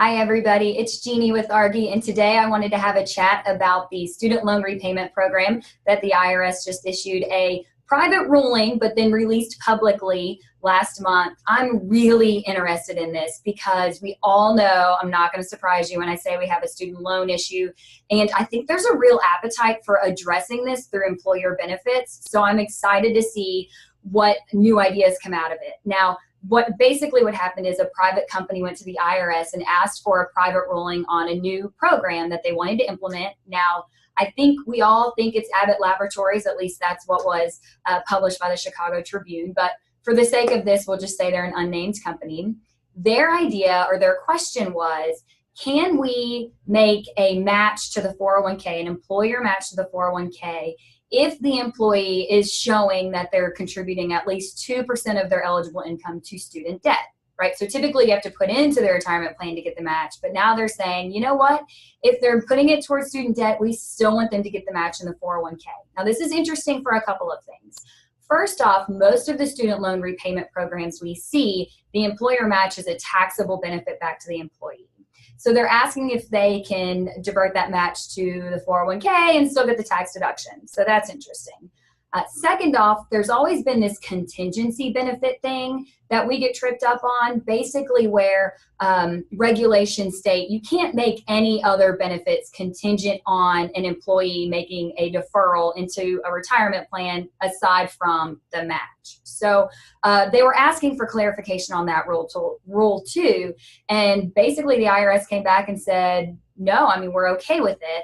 Hi everybody, it's Jeannie with Argy, and today I wanted to have a chat about the student loan repayment program that the IRS just issued a private ruling but then released publicly last month. I'm really interested in this because we all know, I'm not going to surprise you when I say we have a student loan issue, and I think there's a real appetite for addressing this through employer benefits, so I'm excited to see what new ideas come out of it. Now, what happened is a private company went to the IRS and asked for a private ruling on a new program that they wanted to implement. Now, I think we all think it's Abbott Laboratories, at least that's what was published by the Chicago Tribune, but for the sake of this, we'll just say they're an unnamed company. Their idea or their question was, can we make a match to the 401k, an employer match to the 401k, if the employee is showing that they're contributing at least 2% of their eligible income to student debt, right? So typically you have to put into their retirement plan to get the match, but now they're saying, you know what? If they're putting it towards student debt, we still want them to get the match in the 401k. Now this is interesting for a couple of things. First off, most of the student loan repayment programs we see, the employer match is a taxable benefit back to the employee. So they're asking if they can divert that match to the 401k and still get the tax deduction. So that's interesting. Second off, there's always been this contingency benefit thing that we get tripped up on, basically where regulations state you can't make any other benefits contingent on an employee making a deferral into a retirement plan aside from the match. So they were asking for clarification on that rule too, and basically the IRS came back and said, no, I mean, we're okay with it.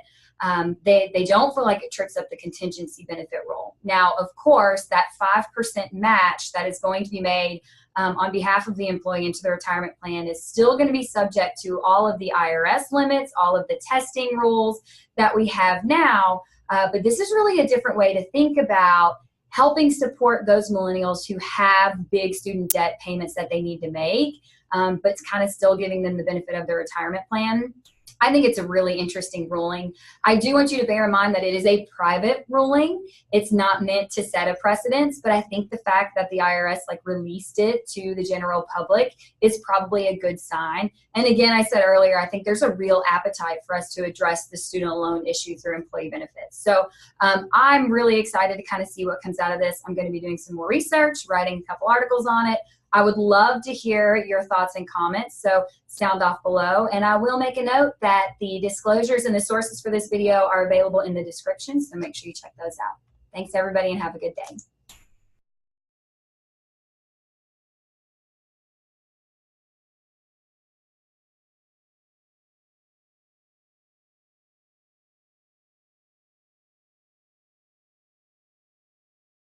They don't feel like it trips up the contingency benefit rule. Now, of course, that 5% match that is going to be made on behalf of the employee into the retirement plan is still going to be subject to all of the IRS limits, all of the testing rules that we have now. But this is really a different way to think about helping support those millennials who have big student debt payments that they need to make, but it's kind of still giving them the benefit of their retirement plan. I think it's a really interesting ruling. I do want you to bear in mind that it is a private ruling. It's not meant to set a precedence, but I think the fact that the IRS released it to the general public is probably a good sign. And again, I said earlier, I think there's a real appetite for us to address the student loan issue through employee benefits. So I'm really excited to kind of see what comes out of this. I'm going to be doing some more research, writing a couple articles on it. I would love to hear your thoughts and comments, so sound off below. And I will make a note that the disclosures and the sources for this video are available in the description, so make sure you check those out. Thanks everybody and have a good day.